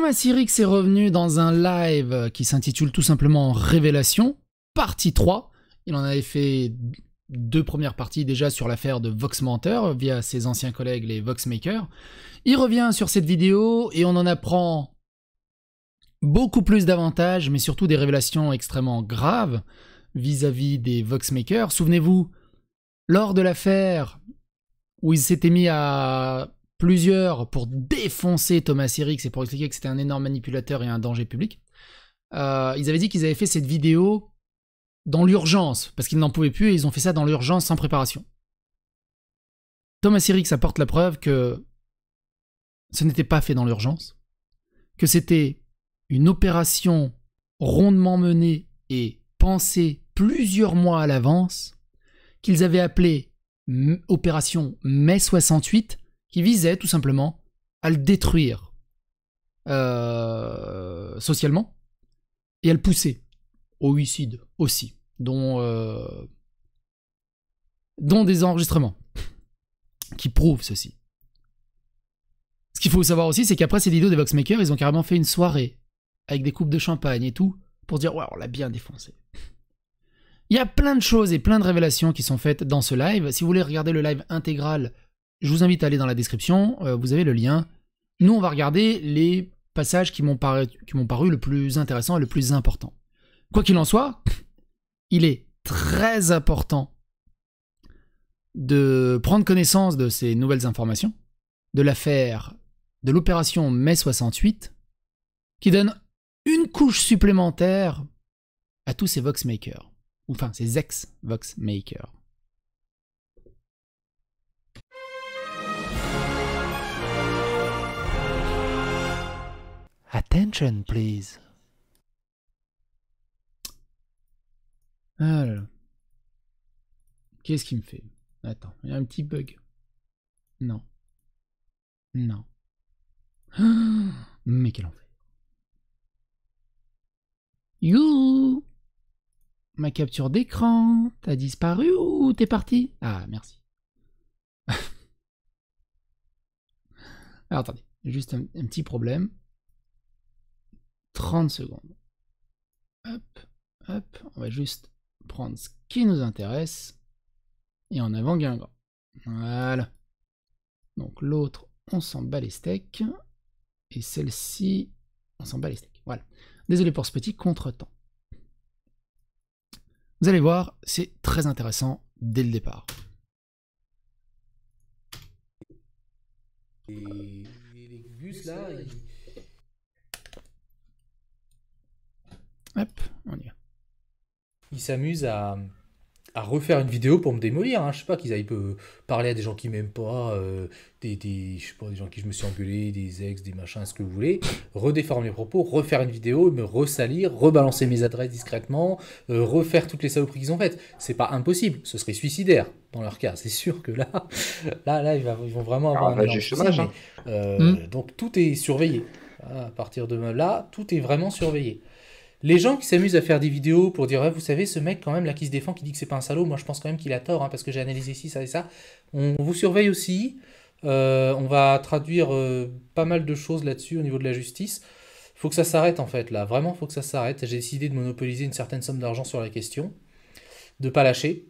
Thomas Sirix est revenu dans un live qui s'intitule tout simplement Révélation, partie 3. Il en avait fait 2 premières parties déjà sur l'affaire de Voxmenteur via ses anciens collègues les Voxmakers. Il revient sur cette vidéo et on en apprend beaucoup plus d'avantages, mais surtout des révélations extrêmement graves vis-à-vis des Voxmakers. Souvenez-vous, lors de l'affaire où ils s'étaient mis à plusieurs pour défoncer Thomas Sirix et pour expliquer que c'était un énorme manipulateur et un danger public, ils avaient dit qu'ils avaient fait cette vidéo dans l'urgence, parce qu'ils n'en pouvaient plus et ils ont fait ça dans l'urgence sans préparation. Thomas Sirix apporte la preuve que ce n'était pas fait dans l'urgence, que c'était une opération rondement menée et pensée plusieurs mois à l'avance, qu'ils avaient appelée opération Mai 68, qui visait tout simplement à le détruire socialement et à le pousser au suicide aussi, dont des enregistrements qui prouvent ceci. Ce qu'il faut savoir aussi, c'est qu'après ces vidéos des Voxmakers, ils ont carrément fait une soirée avec des coupes de champagne et tout, pour dire « Ouais, on l'a bien défoncé ». Il y a plein de choses et plein de révélations qui sont faites dans ce live. Si vous voulez regarder le live intégral, je vous invite à aller dans la description, vous avez le lien. Nous, on va regarder les passages qui m'ont paru le plus intéressant et le plus important. Quoi qu'il en soit, il est très important de prendre connaissance de ces nouvelles informations, de l'affaire, de l'opération Mai 68, qui donne une couche supplémentaire à tous ces Voxmakers, enfin ces ex-Voxmakers. Attention, please. Ah là là. Qu'est-ce qu'il me fait? Attends, il y a un petit bug. Non. Non. Mais quel enfer. You. Ma capture d'écran. T'as disparu ou t'es parti? Ah, merci. Alors attendez, juste un petit problème. 30 secondes. Hop, hop, on va juste prendre ce qui nous intéresse. Et en avant Guingamp. Voilà. Donc l'autre, on s'en bat les steaks. Et celle-ci, on s'en bat les steaks. Voilà. Désolé pour ce petit contretemps. Vous allez voir, c'est très intéressant dès le départ. Et les gus là, Hop, on y va. ils s'amusent à refaire une vidéo pour me démolir. Hein. Je sais pas, qu'ils aillent parler à des gens qui m'aiment pas, je sais pas, des gens qui je me suis engueulé, des ex, des machins, ce que vous voulez. Redéformer mes propos, refaire une vidéo, me ressalir, rebalancer mes adresses discrètement, refaire toutes les saloperies qu'ils ont faites. C'est pas impossible, ce serait suicidaire dans leur cas. C'est sûr que là, ils vont vraiment avoir un énorme chômage. Donc tout est surveillé. À partir de là, tout est vraiment surveillé. Les gens qui s'amusent à faire des vidéos pour dire vous savez, ce mec quand même là qui se défend, qui dit que c'est pas un salaud, moi je pense quand même qu'il a tort, hein, parce que j'ai analysé ci, ça et ça. On vous surveille aussi. On va traduire pas mal de choses là-dessus au niveau de la justice. Faut que ça s'arrête en fait là, vraiment faut que ça s'arrête. J'ai décidé de monopoliser une certaine somme d'argent sur la question, de pas lâcher.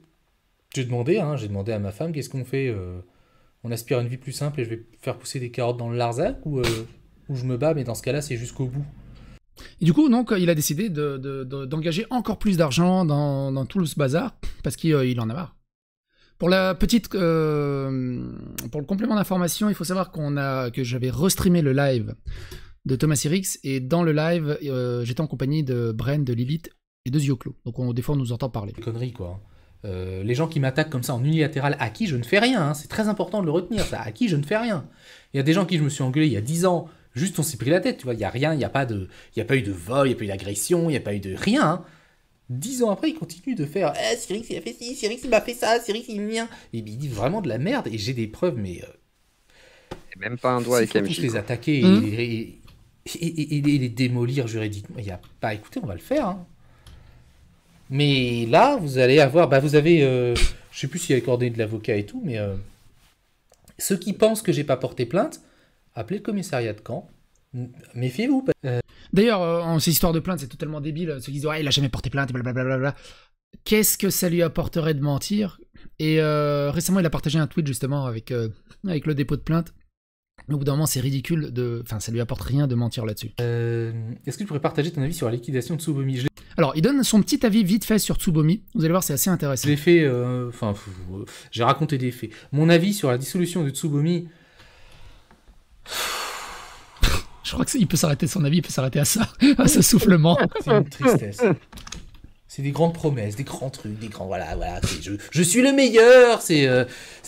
J'ai demandé à ma femme, qu'est-ce qu'on fait on aspire à une vie plus simple et je vais faire pousser des carottes dans le Larzac ou je me bats, mais dans ce cas-là c'est jusqu'au bout. Et du coup, donc, il a décidé d'engager encore plus d'argent dans tout ce bazar, parce qu'il en a marre. Pour la petite, pour le complément d'information, il faut savoir que j'avais restreamé le live de Thomas Sirix, et dans le live, j'étais en compagnie de Bren, de Lilith et de Zioclo. Donc des fois, on nous entend parler. Conneries, quoi. Les gens qui m'attaquent comme ça en unilatéral, à qui je ne fais rien, hein, c'est très important de le retenir, ça, à qui je ne fais rien. Il y a des gens qui je me suis engueulé il y a 10 ans, juste on s'est pris la tête, tu vois, il n'y a rien, il n'y a pas eu de vol, il n'y a pas eu d'agression, il n'y a pas eu de rien. Hein. 10 ans après, ils continuent de faire « Sirix, il a fait ci, Sirix, il m'a fait ça, Sirix, il mien ». Et ils disent vraiment de la merde, et j'ai des preuves, mais... même pas un doigt avec MJ. Il faut tous les attaquer et les démolir juridiquement. Il n'y a pas... Écoutez, on va le faire, hein. Mais là, vous allez avoir... vous avez... je sais plus s'il y a les coordonnées de l'avocat et tout, mais... ceux qui pensent que j'ai pas porté plainte, appelez le commissariat de Caen. Méfiez-vous. D'ailleurs, en ces histoires de plainte, c'est totalement débile. Ceux qui disent, ouais, il a jamais porté plainte, blablabla. Qu'est-ce que ça lui apporterait de mentir? Et récemment, il a partagé un tweet justement avec le dépôt de plainte. Au bout d'un moment, c'est ridicule enfin, ça lui apporte rien de mentir là-dessus. Est-ce que tu pourrais partager ton avis sur la liquidation de Tsubomi? Alors, il donne son petit avis vite fait sur Tsubomi. Vous allez voir, c'est assez intéressant. Je l'ai fait, j'ai raconté des faits. Mon avis sur la dissolution de Tsubomi. Je crois qu'il peut s'arrêter, son avis, il peut s'arrêter à ça, à ce soufflement. C'est une tristesse. C'est des grandes promesses, des grands trucs, des grands... Voilà, je suis le meilleur, c'est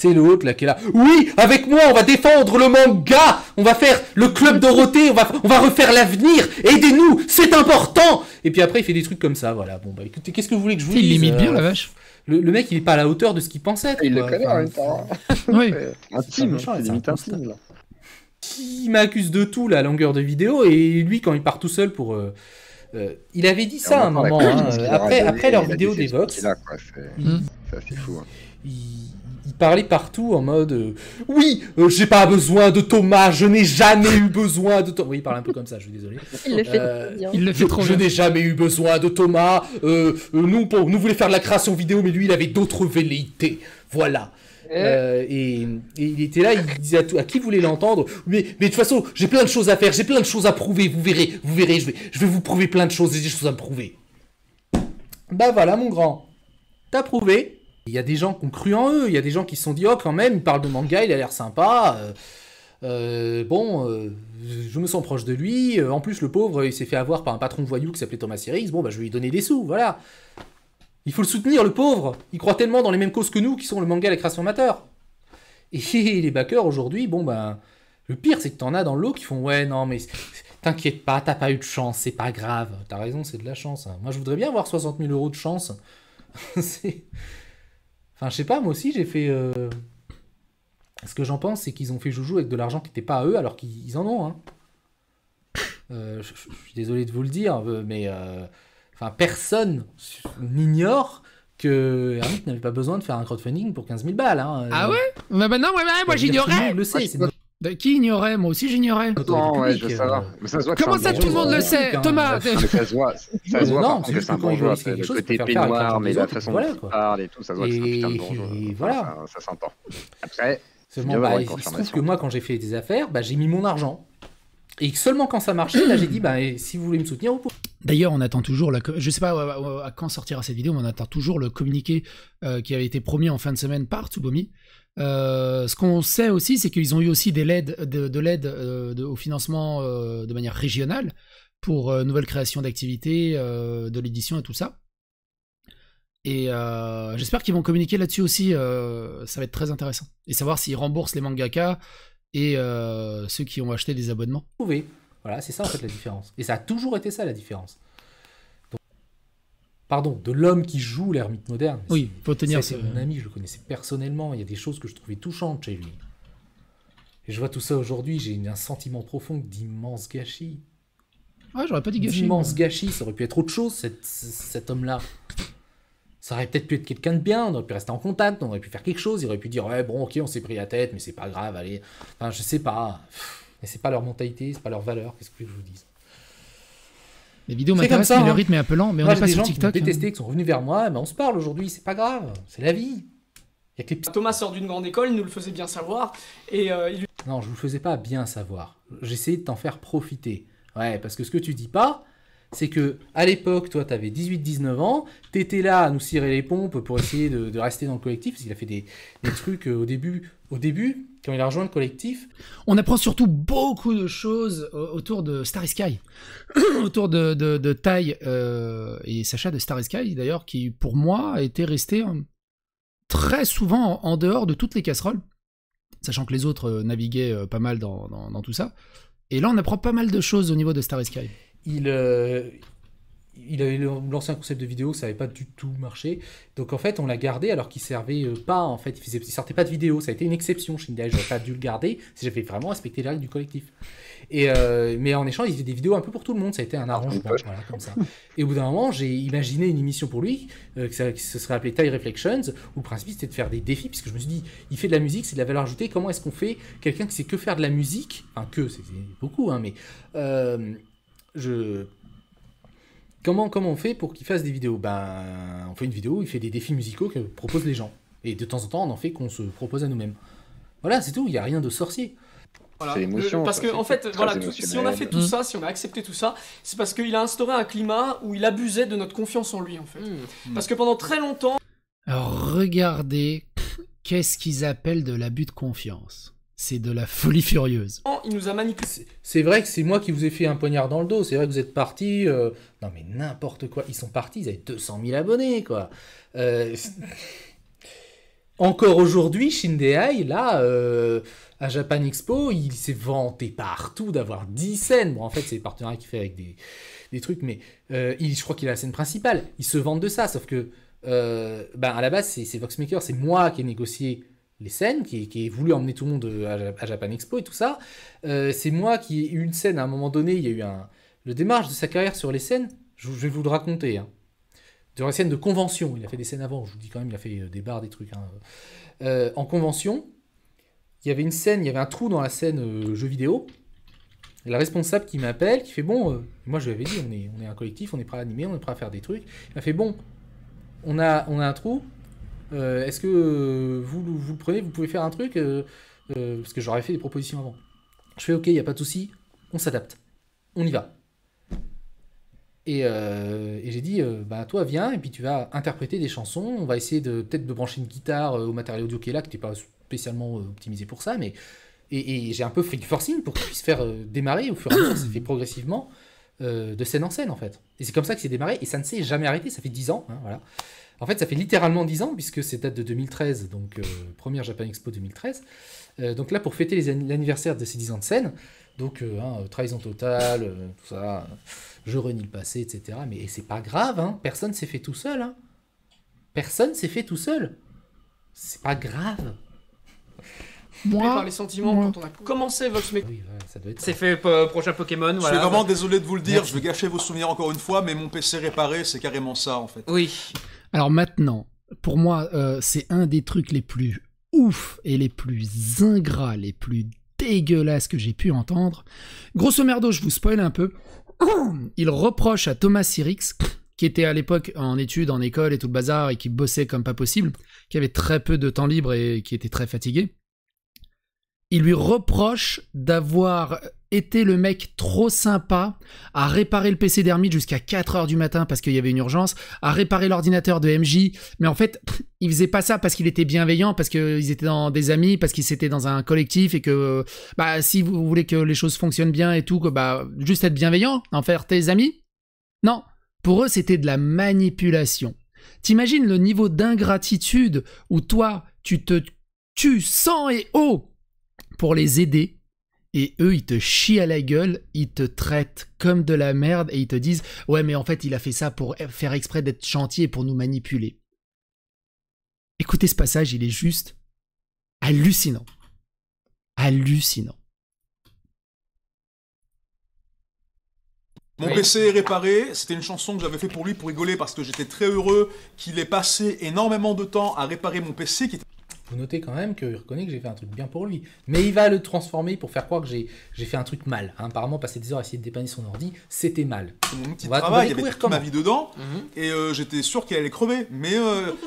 l'autre là qui est là. Oui, avec moi, on va défendre le manga, on va faire le club Dorothée, on va refaire l'avenir, aidez-nous, c'est important. Et puis après, il fait des trucs comme ça, voilà. Bon, bah écoutez, qu'est-ce que vous voulez que je vous dise? Il limite bien, la vache. Le mec, il est pas à la hauteur de ce qu'il pensait. Il le connaît en même temps. Oui. Intime, c'est limite intime, là. Il m'accuse de tout, la longueur de vidéo, et lui, quand il part tout seul pour... il avait dit ça à un moment, après leur vidéo des Vox. C'est assez fou. Hein. Il parlait partout en mode oui, j'ai pas besoin de Thomas, je n'ai jamais eu besoin de Thomas. Oui, il parle un peu comme ça, je suis désolé. Il le fait trop bien. Il le fait trop bien. Je n'ai jamais eu besoin de Thomas. Nous voulions faire de la création vidéo, mais lui, il avait d'autres velléités. Voilà. Et il était là, il disait à qui voulait l'entendre, mais de toute façon, j'ai plein de choses à faire, j'ai plein de choses à prouver, vous verrez, je vais vous prouver plein de choses, j'ai des choses à me prouver. Bah voilà, mon grand, t'as prouvé. Il y a des gens qui ont cru en eux, il y a des gens qui se sont dit, oh quand même, il parle de manga, il a l'air sympa, je me sens proche de lui, en plus le pauvre, il s'est fait avoir par un patron voyou qui s'appelait Thomas Sirix, bon bah je vais lui donner des sous, voilà. Il faut le soutenir, le pauvre. Il croit tellement dans les mêmes causes que nous, qui sont le manga et la création amateur. Et les backers, aujourd'hui, bon, ben... Le pire, c'est que t'en as dans le lot qui font « Ouais, non, mais t'inquiète pas, t'as pas eu de chance, c'est pas grave. » T'as raison, c'est de la chance. Hein. Moi, je voudrais bien avoir 60 000 € de chance. Enfin, je sais pas, moi aussi, j'ai fait... Ce que j'en pense, c'est qu'ils ont fait joujou avec de l'argent qui n'était pas à eux, alors qu'ils en ont. Hein. Je suis désolé de vous le dire, mais... Enfin, personne n'ignore que Hermit n'avait pas besoin de faire un crowdfunding pour 15 000 balles. Hein. Ah ouais? Bah non, moi j'ignorais. Le sait, Qui ignorait? Moi aussi j'ignorais. Non, ouais, je sais. Mais ça se voit. Comment ça, tout le monde le sait, Thomas? Mais ça se voit. Ça se voit. Non, c'est un bon joueur. Le côté peignoir, mais la façon dont il parle et tout, ça se voit que c'est un putain de bon joueur. Voilà. Ça s'entend. Après, il se trouve que moi, quand j'ai fait des affaires, j'ai mis mon argent. Et seulement quand ça marchait, là j'ai dit, si vous voulez me soutenir, vous pouvez. D'ailleurs, on attend toujours, je sais pas à quand sortira cette vidéo, mais on attend toujours le communiqué qui avait été promis en fin de semaine par Tsubomi. Ce qu'on sait aussi, c'est qu'ils ont eu aussi de l'aide au financement de manière régionale pour nouvelle création d'activités, de l'édition et tout ça. Et j'espère qu'ils vont communiquer là-dessus aussi, ça va être très intéressant. Et savoir s'ils remboursent les mangaka et ceux qui ont acheté des abonnements. Voilà, c'est ça en fait la différence. Et ça a toujours été ça la différence. Donc, pardon, de l'homme qui joue l'ermite moderne. Oui, faut tenir. C'est mon ami, je le connaissais personnellement. Il y a des choses que je trouvais touchantes chez lui. Et je vois tout ça aujourd'hui, j'ai un sentiment profond d'immense gâchis. Ouais, j'aurais pas dit gâchis. D'immense gâchis, ça aurait pu être autre chose, cet homme-là. Ça aurait peut-être pu être quelqu'un de bien, on aurait pu rester en contact, on aurait pu faire quelque chose, il aurait pu dire, ouais, bon, ok, on s'est pris la tête, mais c'est pas grave, allez. Enfin, je sais pas. Mais c'est pas leur mentalité, c'est pas leur valeur, qu'est-ce que je vous dis. Les vidéos m'intéressent, mais le rythme est un peu lent, mais on n'est pas sur TikTok. Des gens qui m'ont détesté, qui sont revenus vers moi, mais on se parle aujourd'hui, c'est pas grave, c'est la vie. Y a que les... Thomas sort d'une grande école, il nous le faisait bien savoir, et Non, je vous le faisais pas bien savoir. J'essayais de t'en faire profiter. Ouais, parce que ce que tu dis pas, c'est que à l'époque, toi, t'avais 18-19 ans, t'étais là à nous cirer les pompes pour essayer de rester dans le collectif, parce qu'il a fait des trucs au début, quand il a rejoint le collectif. On apprend surtout beaucoup de choses autour de Starry Sky, autour de Tai et Sacha de Starry Sky, d'ailleurs, qui, pour moi, a été resté très souvent en dehors de toutes les casseroles, sachant que les autres naviguaient pas mal dans tout ça. Et là, on apprend pas mal de choses au niveau de Starry Sky. Il il avait lancé un concept de vidéo, ça n'avait pas du tout marché. Donc en fait, on l'a gardé alors qu'il servait pas, en fait, il sortait pas de vidéo. Ça a été une exception chez Shindeai. J'aurais pas dû le garder si j'avais vraiment respecté les règles du collectif. Mais en échange, il faisait des vidéos un peu pour tout le monde. Ça a été un arrangement, voilà, comme ça. Et au bout d'un moment, j'ai imaginé une émission pour lui, qui se serait appelée Thai Reflections, où le principe c'était de faire des défis, puisque je me suis dit, il fait de la musique, c'est de la valeur ajoutée. Comment est-ce qu'on fait quelqu'un qui sait que faire de la musique, enfin c'est beaucoup, hein, mais Comment on fait pour qu'il fasse des vidéos? On fait une vidéo, il fait des défis musicaux que proposent les gens. Et de temps en temps, on en fait qu'on se propose à nous-mêmes. Voilà, c'est tout, il n'y a rien de sorcier. Voilà. C'est l'émotion. Parce que, en fait, voilà, si on a fait tout ça, si on a accepté tout ça, c'est parce qu'il a instauré un climat où il abusait de notre confiance en lui, en fait. Parce que pendant très longtemps... Alors, regardez, qu'est-ce qu'ils appellent de l'abus de confiance? C'est de la folie furieuse. Il nous a manipulé. C'est vrai que c'est moi qui vous ai fait un poignard dans le dos. C'est vrai que vous êtes partis. Non mais n'importe quoi. Ils sont partis. Ils avaient 200 000 abonnés, quoi. Encore aujourd'hui, Shindeai, là, à Japan Expo, il s'est vanté partout d'avoir 10 scènes. Bon, en fait, c'est des partenariats qu'il fait avec des trucs, mais je crois qu'il a la scène principale. Il se vante de ça, sauf que, à la base, c'est Voxmaker, c'est moi qui ai négocié les scènes, qui ai voulu emmener tout le monde à Japan Expo et tout ça. C'est moi qui ai eu une scène, à un moment donné, il y a eu le démarrage de sa carrière sur les scènes, je vais vous le raconter, hein. Sur les scènes de convention, il a fait des scènes avant, je vous dis quand même, il a fait des bars, des trucs. Hein. En convention, il y avait une scène, il y avait un trou dans la scène jeux vidéo, et la responsable qui m'appelle, qui fait bon, moi je lui avais dit, on est un collectif, on est prêt à animer, on est prêt à faire des trucs. Il m'a fait bon, on a un trou, est-ce que vous le prenez, vous pouvez faire un truc parce que j'aurais fait des propositions avant. Je fais ok, il n'y a pas de souci, on s'adapte, on y va. Et j'ai dit, toi viens, et puis tu vas interpréter des chansons, on va essayer peut-être de brancher une guitare au matériel audio qui est là, qui n'était pas spécialement optimisé pour ça, mais et j'ai un peu fait du forcing pour qu'il puisse faire démarrer, au fur et à mesure, ça s'est fait progressivement, de scène en scène en fait. Et c'est comme ça que c'est démarré, et ça ne s'est jamais arrêté, ça fait 10 ans, hein, voilà. En fait, ça fait littéralement 10 ans, puisque c'est date de 2013, donc première Japan Expo 2013. Donc là, pour fêter l'anniversaire de ces 10 ans de scène, donc trahison totale, tout ça, je renie le passé, etc. Mais c'est pas grave, hein, personne s'est fait tout seul. Hein. Personne s'est fait tout seul. C'est pas grave. Par les sentiments quand on a commencé Voxmaker. Oui, ouais, ça doit être ça. C'est fait prochain Pokémon. Je suis vraiment désolé de vous le dire, merci. Je vais gâcher vos souvenirs encore une fois, mais mon PC réparé, c'est carrément ça en fait. Oui. Alors maintenant, pour moi, c'est un des trucs les plus ouf et les plus ingrats, les plus dégueulasses que j'ai pu entendre. Grosso merdo, je vous spoil un peu. Il reproche à Thomas Sirix, qui était à l'époque en études, en école et tout le bazar, et qui bossait comme pas possible, qui avait très peu de temps libre et qui était très fatigué. Il lui reproche d'avoir été le mec trop sympa à réparer le PC d'Hermite jusqu'à 4h du matin parce qu'il y avait une urgence, à réparer l'ordinateur de MJ, mais en fait, il faisait pas ça parce qu'il était bienveillant, parce qu'ils étaient dans des amis, parce qu'ils étaient dans un collectif et que, si vous voulez que les choses fonctionnent bien et tout, que, juste être bienveillant, en faire tes amis? Non. Pour eux, c'était de la manipulation. T'imagines le niveau d'ingratitude où toi, tu te tues sang et eau pour les aider, et eux, ils te chient à la gueule, ils te traitent comme de la merde, et ils te disent « Ouais, mais en fait, il a fait ça pour faire exprès d'être gentil et pour nous manipuler. » Écoutez ce passage, il est juste hallucinant. Hallucinant. Mon PC est réparé, c'était une chanson que j'avais fait pour lui pour rigoler parce que j'étais très heureux qu'il ait passé énormément de temps à réparer mon PC qui était... Vous notez quand même qu'il reconnaît que j'ai fait un truc bien pour lui. Mais il va le transformer pour faire croire que j'ai fait un truc mal. Hein, apparemment, passer des heures à essayer de dépanner son ordi, c'était mal. C'est mon outil de travail, il y avait toute ma vie dedans, et j'étais sûr qu'il allait crever. Mais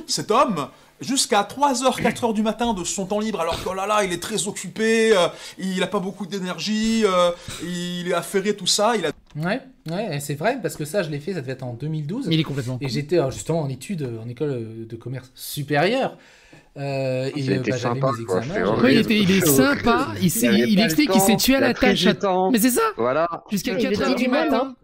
cet homme, jusqu'à 3h, 4h du matin de son temps libre, alors que oh là là, il est très occupé, il a pas beaucoup d'énergie, il est affairé, tout ça, il a... Ouais, c'est vrai, parce que ça, je l'ai fait, ça devait être en 2012. Mais il est complètement... Et j'étais justement en études, en école de commerce supérieure. C'était sympa, mes examens. Oui, il est sympa, il explique qu'il s'est tué à la tâche. Mais c'est ça, voilà. jusqu'à 4h du matin.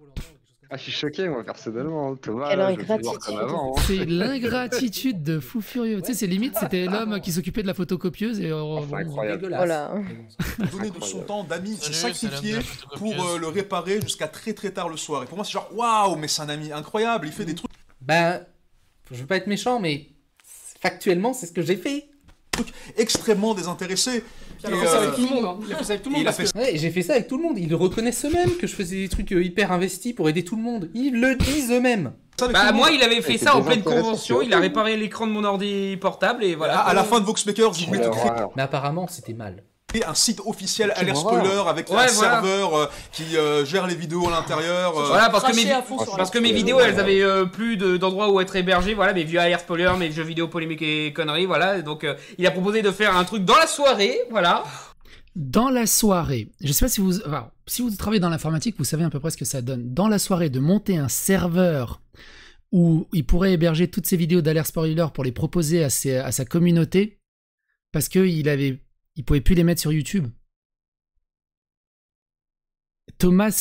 Ah, je suis choqué, moi, personnellement. Thomas, Quelle je vais voir ingratitude. comme avant. C'est l'ingratitude de fou furieux. Tu sais, c'est limite, c'était l'homme qui s'occupait de la photocopieuse et C'est incroyable. Dégueulasse. Voilà. Donner de son temps d'amis, se Salut, sacrifier c'est l'homme de la pour photocopieuse. le réparer jusqu'à très très tard le soir. Et pour moi, c'est genre waouh, mais c'est un ami incroyable, il fait des trucs Bah, je veux pas être méchant, mais factuellement, c'est ce que j'ai fait. extrêmement désintéressés. Il a fait ça avec tout le monde. Hein. Il a fait ça avec tout le monde. Il a parce fait que- Ouais, j'ai fait ça avec tout le monde. Ils reconnaissent eux-mêmes que je faisais des trucs hyper investis pour aider tout le monde. Ils le disent eux-mêmes. ça avec tout Bah le moi monde. il avait fait c'est ça en pleine désintéressé, convention, c'est il a réparé l'écran de mon ordi portable et voilà. À la fin de Voxmakers, il voulait te créer Mais apparemment, c'était mal. un site officiel Quelle Alert horreur. Spoiler avec Ouais, un voilà. serveur qui gère les vidéos à l'intérieur. Voilà parce que Cracher mes, à fond sur parce la- que mes vidéos elles avaient plus d'endroits où être hébergées, voilà, mes vieux alert spoilers, mes jeux vidéo polémiques et conneries, voilà, donc il a proposé de faire un truc dans la soirée, voilà. Dans la soirée, je sais pas si si vous travaillez dans l'informatique, vous savez à peu près ce que ça donne. Dans la soirée, de monter un serveur où il pourrait héberger toutes ces vidéos d'Alert Spoiler pour les proposer à sa communauté, parce qu'il pouvait plus les mettre sur YouTube. Thomas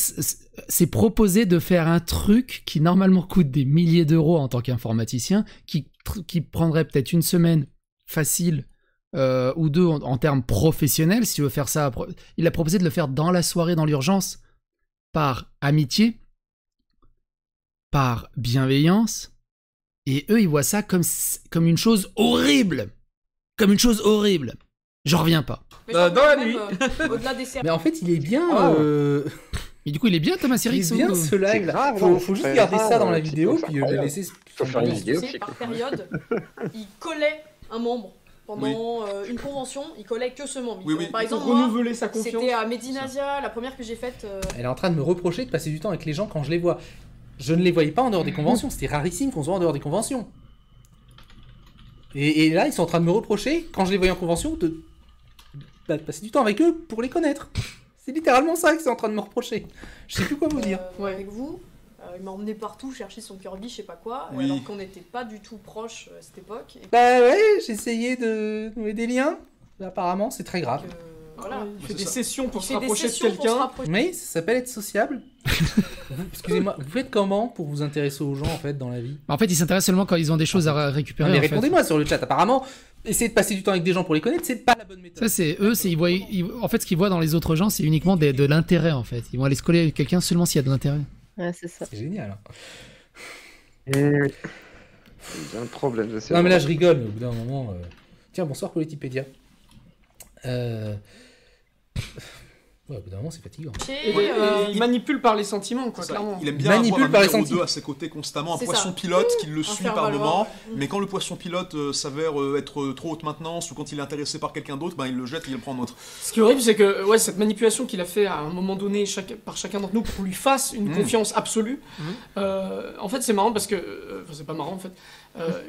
s'est proposé de faire un truc qui normalement coûte des milliers d'euros en tant qu'informaticien, qui prendrait peut-être une semaine facile ou deux en termes professionnels, si tu veux faire ça. Il a proposé de le faire dans la soirée, dans l'urgence, par amitié, par bienveillance, et eux, ils voient ça comme une chose horrible. Comme une chose horrible. J'en reviens pas. Mais je crois Dans que la même, nuit. Au-delà des Mais en fait, il est bien. Et du coup, il est bien, Thomas Il Sirix. est bien ou- ce C'est live. grave, Faut juste c'est garder grave, ça dans la c'est vidéo, puis le incroyable. laisser. Faut faire une vidéo. Tu sais, par période, il collait un membre. Pendant une convention, il collait que ce membre. Oui, oui. Par Pour exemple, moi, renouveler sa confiance. C'était à Medinasia, la première que j'ai faite. Elle est en train de me reprocher de passer du temps avec les gens quand je les vois. Je ne les voyais pas en dehors des conventions. C'était rarissime qu'on se voit en dehors des conventions. Et là, ils sont en train de me reprocher, quand je les voyais en convention, de passer du temps avec eux pour les connaître. C'est littéralement ça qu'ils sont en train de me reprocher. Je sais plus quoi vous dire. Avec vous. Il m'a emmené partout chercher son Kirby, je sais pas quoi, Oui. alors qu'on n'était pas du tout proches à cette époque. Et Bah ouais, j'essayais de nouer des liens. Mais apparemment, c'est très grave. voilà. Il fait c'est des ça. sessions pour Il se fait des rapprocher de sessions pour se quelqu'un. rapprocher. Mais ça s'appelle être sociable. Excusez-moi, vous faites comment pour vous intéresser aux gens en fait dans la vie? En fait, ils s'intéressent seulement quand ils ont des choses à récupérer. Non, mais en fait. répondez-moi sur le chat. Apparemment, essayer de passer du temps avec des gens pour les connaître, c'est pas la bonne méthode. Ça, c'est eux, en fait, ce qu'ils voient dans les autres gens, c'est uniquement de l'intérêt, en fait. Ils vont aller se coller avec quelqu'un seulement s'il y a de l'intérêt. Ouais, c'est ça. C'est génial. Hein. C'est un problème, je sais. Non mais là je rigole, mais au bout d'un moment... Tiens, bonsoir Politipedia. Ouais, au bout d'un moment c'est fatigant. Et, Il manipule par les sentiments, quoi, C'est ça, clairement. il aime bien Manipule avoir un par les numéro sentiments. 2 à ses côtés constamment, un C'est poisson ça. pilote qui le suit faire par valoir. moment, mais quand le poisson pilote s'avère être trop haute maintenance ou quand il est intéressé par quelqu'un d'autre, ben il le jette et il le prend en autre. Ce qui est horrible, c'est que ouais, cette manipulation qu'il a fait à un moment donné par chacun d'entre nous pour qu'on lui fasse une confiance absolue, en fait c'est marrant parce que... Enfin c'est pas marrant en fait.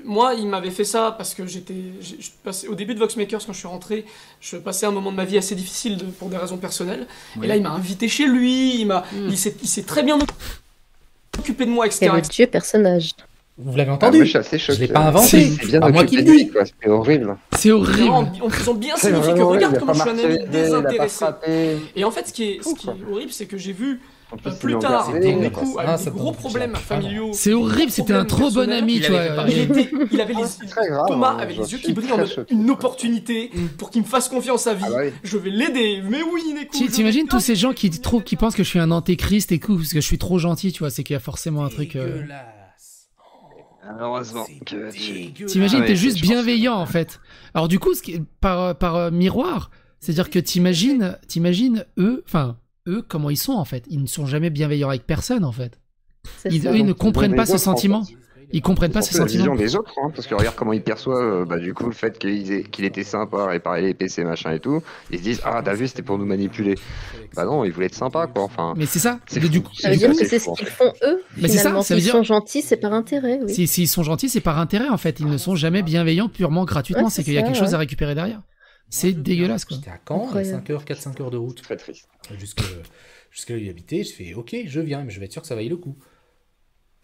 Moi il m'avait fait ça parce que je passais au début de Voxmakers quand je suis rentré, je passais un moment de ma vie assez difficile pour des raisons personnelles. Oui. Et là il m'a invité chez lui, il s'est très bien occupé de moi, etc. Quel odieux personnage. Vous l'avez Ah, entendu? moi, je suis assez Je choqué. l'ai pas inventé, C'est bien pas moi qui occupé le de lui, dis. quoi. C'est horrible. C'est horrible. En faisant bien signifier que regarde comment je suis un ami désintéressé. Et en fait, ce qui est horrible, c'est que j'ai vu plus tard, du coup, avec des gros problèmes familiaux. C'est horrible, c'était un trop bon ami, tu vois. Il avait très grave, Thomas hein, avait je les yeux suis qui brillent en très mode choqué. une opportunité pour qu'il me fasse confiance à vie. Ah bah oui. Je vais l'aider. Mais oui, Neko. T'imagines tous ces gens qui pensent que je suis un antéchrist et tout, parce que je suis trop gentil, tu vois, c'est qu'il y a forcément un truc... Heureusement C'est que tu... T'imagines, Ah ouais, t'es juste je pense. bienveillant, en fait. Alors du coup, par miroir, c'est-à-dire que t'imagines eux, comment ils sont, en fait. Ils ne sont jamais bienveillants avec personne, en fait. C'est Eux, ça. ils ne comprennent Dans pas les ce autres, en sentiment. fait. Ils comprennent pas ce Surtout la vision sentiment. des autres, hein, parce que regarde comment ils perçoivent du coup le fait qu'il était sympa à réparer les PC machin et tout. Ils se disent ah t'as vu c'était pour nous manipuler. Bah non ils voulaient être sympas quoi. Enfin. Mais c'est ça. C'est Du fou. coup, Ça veut dire que c'est ce qu'ils font eux, Mais c'est ça, finalement. ça veut S'ils dire- sont gentils, c'est par intérêt, oui. s'ils sont gentils, c'est par intérêt, en fait. Ils ne sont jamais bienveillants purement gratuitement. Ouais, c'est c'est qu'il y a ça, quelque chose ouais. à récupérer derrière. C'est dégueulasse, quoi. J'étais à Caen, Incroyable. 4-5 heures de route. Très triste. Jusqu'à là où il habitait, je fais ok, je viens, mais je vais être sûr que ça vaille le coup.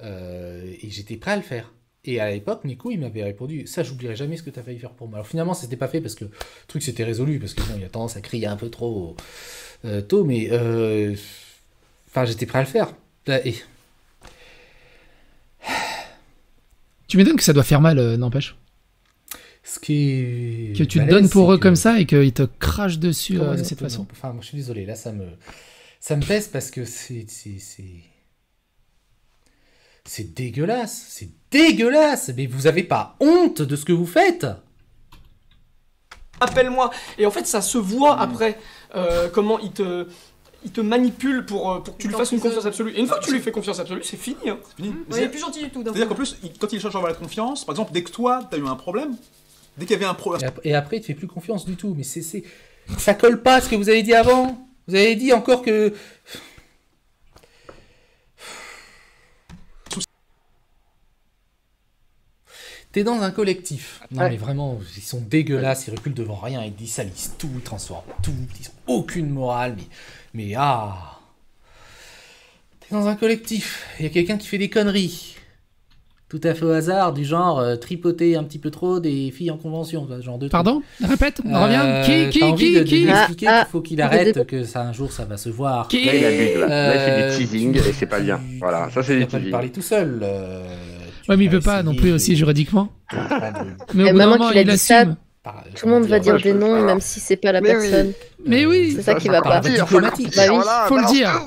Et j'étais prêt à le faire. Et à l'époque, Nico, il m'avait répondu ça, j'oublierai jamais ce que tu as failli faire pour moi. Alors finalement, ça s'était pas fait parce que le truc s'était résolu, parce que bon, il a tendance à crier un peu trop tôt, mais enfin, j'étais prêt à le faire. Et Tu m'étonnes que ça doit faire mal, n'empêche. Ce qui est... Que tu te donnes pour eux comme ça et qu'ils te crachent dessus de cette façon. Enfin, moi, je suis désolé, là, ça me pèse parce que c'est dégueulasse. C'est dégueulasse. Mais vous avez pas honte de ce que vous faites? Appelle-moi. Et en fait, ça se voit après comment il te manipule pour que tu lui fasses une confiance absolue. Et une fois que tu lui fais confiance absolue, c'est fini. Hein. C'est fini. Il est plus gentil du tout. C'est-à-dire qu'en plus, quand il cherche à avoir la confiance, par exemple, dès que toi, t'as eu un problème, dès qu'il y avait un problème... Et après, il te fait plus confiance du tout. Mais ça colle pas à ce que vous avez dit avant. Vous avez dit encore que... T'es dans un collectif. Non mais vraiment, ils sont dégueulasses, ils reculent devant rien, ils salissent tout, ils transforment tout, ils ont aucune morale, mais ah... T'es dans un collectif, il y a quelqu'un qui fait des conneries. Tout à fait au hasard, du genre tripoter un petit peu trop des filles en convention, ce genre de truc. Pardon? Répète, reviens. Qui T'as envie de lui expliquer qu'il faut qu'il arrête, désolé. que ça, un jour ça va se voir. Là, il abuse, là. Là, il fait du teasing et c'est pas bien. Voilà, ça c'est Il du va pas lui teasing. parler tout seul. Ouais, mais il peut pas non plus aussi juridiquement. Mais au Et bout d'un maintenant moment, qu'il a il dit ça, assume. tout le monde va dire je des peux noms, pas. même si c'est pas la Mais oui. personne. Mais oui, C'est ça qui va pas. Diplomatique. Bah oui, faut le dire.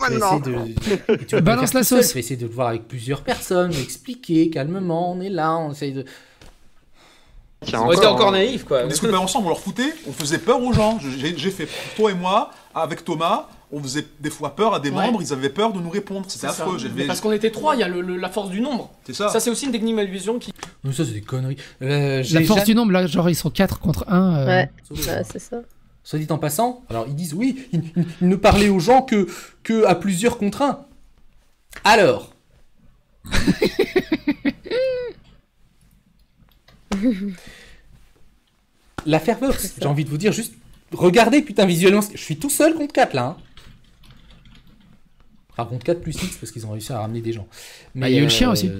Tu vas Balance la sauce. Tu vas essayer de le voir avec plusieurs personnes, expliquer calmement, on est là, on essaye de... Tiens, On était encore naïf, quoi. On discutait ensemble, on leur foutait, on faisait peur aux gens. J'ai fait, toi et moi, avec Thomas, on faisait des fois peur à des membres, ils avaient peur de nous répondre. C'était C'est ça. affreux. Mais parce qu'on était 3, il y a la force du nombre. C'est ça. Ça, c'est aussi une technique Malvision qui... Mais ça, c'est des conneries. La force du nombre, là, genre, ils sont 4 contre 1. Ouais, c'est ça. Soit dit en passant, alors ils disent oui, ils ne parlaient aux gens que à plusieurs contre 1. Alors l'affaire Vox, j'ai envie de vous dire juste, regardez putain visuellement, je suis tout seul contre 4 là. Hein. Enfin contre 4 plus 6 parce qu'ils ont réussi à ramener des gens. Mais il y a eu le chien aussi.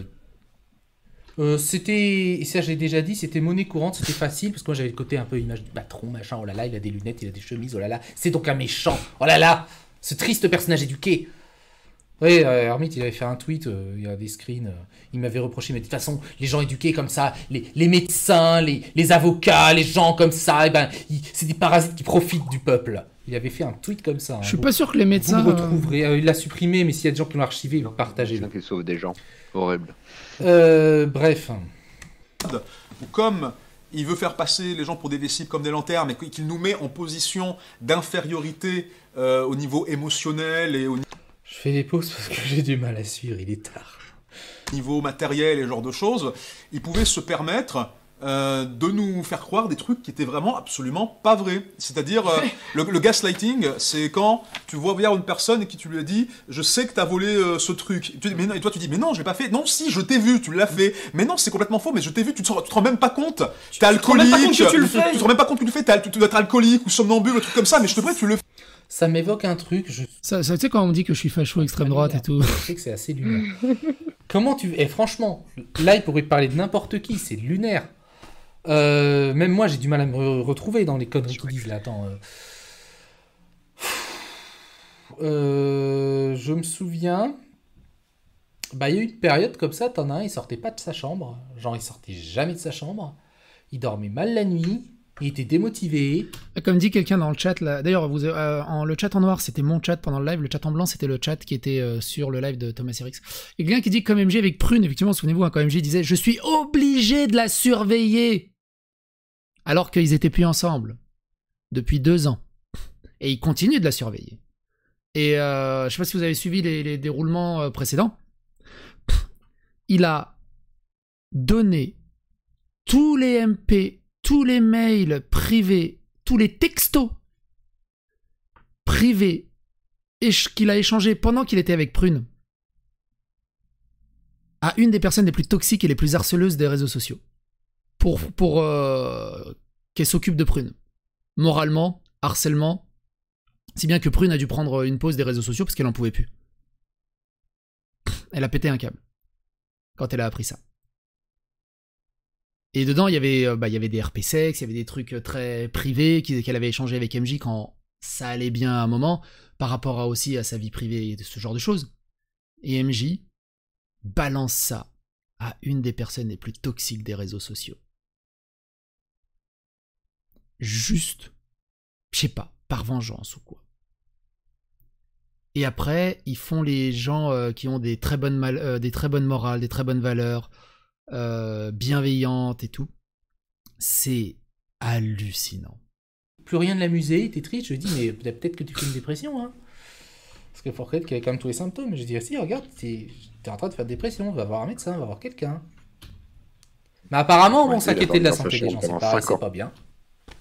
C'était, et ça j'ai déjà dit, c'était monnaie courante, c'était facile, parce que moi j'avais le côté un peu image du patron, machin, oh là là, il a des lunettes, il a des chemises, oh là là, c'est donc un méchant, oh là là, ce triste personnage éduqué. Oui, Hermite, il avait fait un tweet, il y a des screens, il m'avait reproché, mais de toute façon, les gens éduqués comme ça, les médecins, les avocats, les gens comme ça, eh ben, c'est des parasites qui profitent du peuple. Il avait fait un tweet comme ça. Je suis pas sûr que les médecins... Vous le retrouverez, il l'a supprimé, mais s'il y a des gens qui l'ont archivé, il va partager. Il sauve des gens. Horrible. Bref. Ou comme il veut faire passer les gens pour des vessibles comme des lanternes, mais qu'il nous met en position d'infériorité au niveau émotionnel et au Je fais des pauses parce que j'ai du mal à suivre, il est tard. Niveau matériel et ce genre de choses, il pouvait se permettre de nous faire croire des trucs qui étaient vraiment absolument pas vrais. C'est-à-dire, le gaslighting, c'est quand tu vois vers une personne et qui tu lui as dit « Je sais que t'as volé ce truc ». Et toi, tu dis « Mais non, je l'ai pas fait. Non, si, je t'ai vu, tu l'as fait. Mais non, c'est complètement faux, mais je t'ai vu, tu te rends même pas compte. T'es alcoolique. Tu te rends même pas compte que tu le fais. Tu dois être alcoolique ou somnambule, un truc comme ça, mais je te prie, tu le fais. Ça m'évoque un truc. Ça, tu sais, quand on me dit que je suis facho extrême droite et tout. Je sais que c'est assez lunaire. Comment tu... Et franchement, là, il pourrait parler de n'importe qui, c'est lunaire. Même moi, j'ai du mal à me retrouver dans les conneries qu'ils disent là. Attends. Je me souviens. Bah, il y a eu une période comme ça, t'en as un, il sortait pas de sa chambre. Genre, il sortait jamais de sa chambre. Il dormait mal la nuit. Il était démotivé. Comme dit quelqu'un dans le chat, là. D'ailleurs, le chat en noir, c'était mon chat pendant le live. Le chat en blanc, c'était le chat qui était sur le live de Thomas Rx. Et quelqu'un qui dit comme MJ avec Prune, effectivement, souvenez-vous, hein, quand MJ disait « Je suis obligé de la surveiller !» Alors qu'ils étaient plus ensemble. Depuis 2 ans. Et il continue de la surveiller. Et je sais pas si vous avez suivi les déroulements précédents. Il a donné tous les MP, tous les mails privés, tous les textos privés qu'il a échangés pendant qu'il était avec Prune à une des personnes les plus toxiques et les plus harceleuses des réseaux sociaux. Pour qu'elle s'occupe de Prune. Moralement, harcèlement, si bien que Prune a dû prendre une pause des réseaux sociaux parce qu'elle en pouvait plus. Elle a pété un câble quand elle a appris ça. Et dedans, il y avait des RP sex, il y avait des trucs très privés qu'elle avait échangé avec MJ quand ça allait bien à un moment, par rapport aussi à sa vie privée et ce genre de choses. Et MJ balance ça à une des personnes les plus toxiques des réseaux sociaux. Juste, je sais pas, par vengeance ou quoi. Et après, ils font les gens qui ont des très bonnes morales, des très bonnes valeurs, bienveillantes et tout. C'est hallucinant. Plus rien de l'amuser, t'es triste, je lui dis, mais peut-être que tu fais une dépression, hein. Parce qu'il faut reconnaître qu'il y avait quand même tous les symptômes. Je dis, si, regarde, t'es en train de faire de dépression, va voir un médecin, va voir quelqu'un. Mais apparemment, bon, s'inquiéter de la santé des gens, c'est pas bien.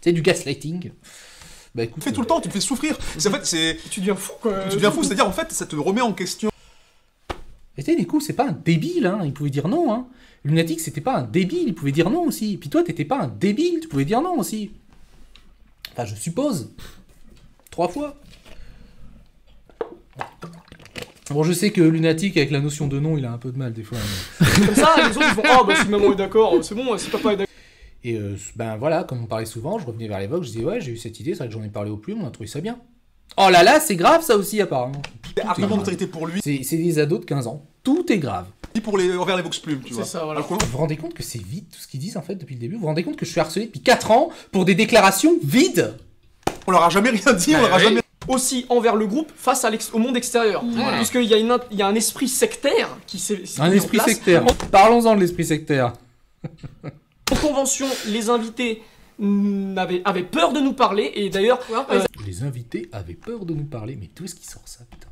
C'est du gaslighting. Bah écoute, tu fais tout le temps, tu me fais souffrir. En fait, tu deviens fou, quoi. Tu deviens fou, c'est-à-dire, en fait, ça te remet en question. Et tu sais, du coup, c'est pas un débile, hein. Il pouvait dire non, hein. Lunatic, c'était pas un débile, il pouvait dire non aussi. Puis toi, t'étais pas un débile, tu pouvais dire non aussi. Enfin, je suppose. 3 fois. Bon, je sais que Lunatic, avec la notion de non, il a un peu de mal des fois. Mais... Comme ça, les autres, ils font « Ah, bah si maman est d'accord, c'est bon, si papa est d'accord. » Et ben voilà, comme on parlait souvent, je revenais vers les Vox, je disais « Ouais, j'ai eu cette idée, c'est vrai que j'en ai parlé au plume, on a trouvé ça bien. » Oh là là, c'est grave ça aussi, apparemment. Argument d'autorité pour lui. C'est des ados de 15 ans. Tout est grave. Ni pour envers les Vox Plumes, tu vois. C'est ça, voilà. Vous vous rendez compte que c'est vide tout ce qu'ils disent en fait depuis le début? Vous vous rendez compte que je suis harcelé depuis 4 ans pour des déclarations vides? On leur a jamais rien dit, on leur a jamais... Aussi envers le groupe face au monde extérieur. Voilà. Puisqu'il y a un esprit sectaire qui s'est un esprit sectaire. Parlons-en de l'esprit sectaire. En convention, les invités avaient peur de nous parler, et d'ailleurs... Les invités avaient peur de nous parler, mais d'où est-ce qu'ils sortent ça, putain?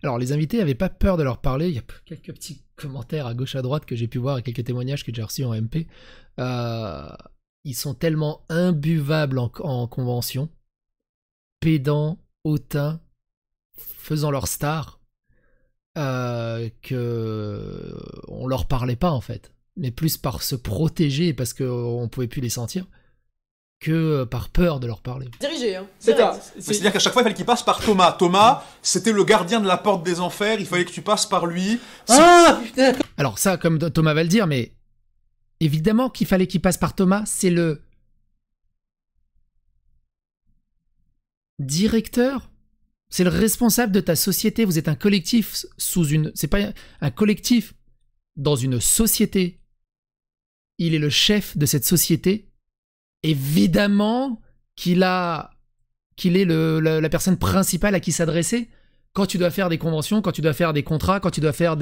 Alors, les invités n'avaient pas peur de leur parler. Il y a quelques petits commentaires à gauche à droite que j'ai pu voir et quelques témoignages que j'ai reçus en MP. Ils sont tellement imbuvables en convention, pédants, hautains, faisant leur star, que on leur parlait pas en fait, mais plus par se protéger parce qu'on pouvait plus les sentir, que par peur de leur parler. Dirigé, hein. C'est-à-dire qu'à chaque fois, il fallait qu'il passe par Thomas. Thomas, c'était le gardien de la porte des enfers, il fallait que tu passes par lui. Ah, putain. Alors ça, comme Thomas va le dire, mais évidemment qu'il fallait qu'il passe par Thomas, c'est le directeur, c'est le responsable de ta société. Vous êtes un collectif c'est pas un collectif dans une société. Il est le chef de cette société. Évidemment qu'il est la personne principale à qui s'adresser quand tu dois faire des conventions, quand tu dois faire des contrats, quand tu dois faire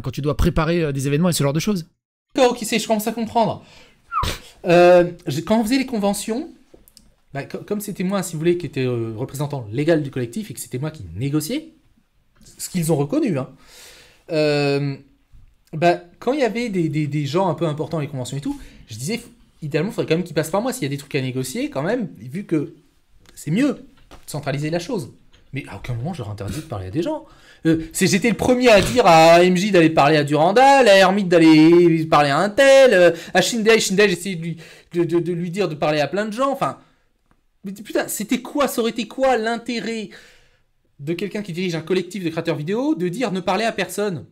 quand tu dois préparer des événements et ce genre de choses. D'accord, ok, je commence à comprendre. Quand on faisait les conventions, bah, comme c'était moi, si vous voulez, qui était représentant légal du collectif et que c'était moi qui négociais, ce qu'ils ont reconnu, hein, bah, quand il y avait des gens un peu importants à les conventions et tout, je disais, idéalement, il faudrait quand même qu'ils passent par moi s'il y a des trucs à négocier, quand même, vu que c'est mieux de centraliser la chose. Mais à aucun moment, je leur interdis de parler à des gens. J'étais le premier à dire à MJ d'aller parler à Durandal, à Hermite d'aller parler à un tel, à Shindai, j'essayais de lui dire de parler à plein de gens. Enfin, mais putain, c'était quoi, ça aurait été quoi l'intérêt de quelqu'un qui dirige un collectif de créateurs vidéo de dire ne parler à personne?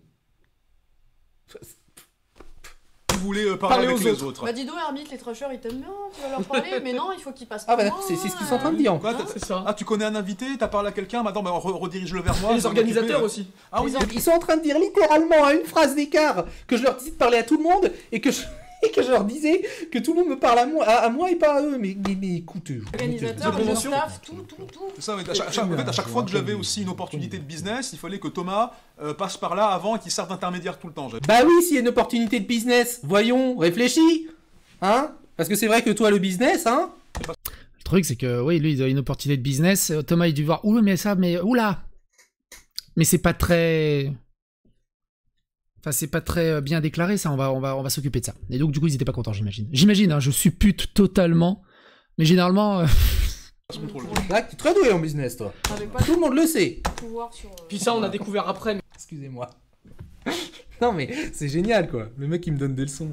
Vous voulez parler avec les autres. Bah dis donc, Hermite, les trashers, ils t'aiment bien, tu vas leur parler, mais non, il faut qu'ils passent par par moi. Ah bah c'est ce qu'ils sont en train de dire. Quoi, c'est ça. Ah, tu connais un invité, t'as parlé à quelqu'un, maintenant bah, redirige-le vers moi. Et les organisateurs aussi. Ah oui, ils sont en train de dire littéralement à une phrase d'écart que je leur disais de parler à tout le monde et que je leur disais que tout le monde me parle à moi et pas à eux. Mais écoutez. Organisateurs, le staff, tout. C'est ça, mais à chaque fois que j'avais aussi une opportunité de business, il fallait que Thomas passe par là avant et qu'il serve d'intermédiaire tout le temps. Bah oui, s'il y a une opportunité de business, voyons, réfléchis. Hein? Parce que c'est vrai que toi, le business, hein? Le truc, c'est que, oui, lui, il a une opportunité de business. Thomas, il a dû voir, oula! Mais c'est pas très... Enfin, c'est pas très bien déclaré, ça, on va s'occuper de ça. Et donc, du coup, ils étaient pas contents, j'imagine. J'imagine, hein, je suppute totalement. Mais généralement... Là, tu es très doué en business, toi. Tout le monde le sait. Puis ça, on a découvert après. Mais... Excusez-moi. Non, mais c'est génial, quoi. Le mec, il me donne des leçons.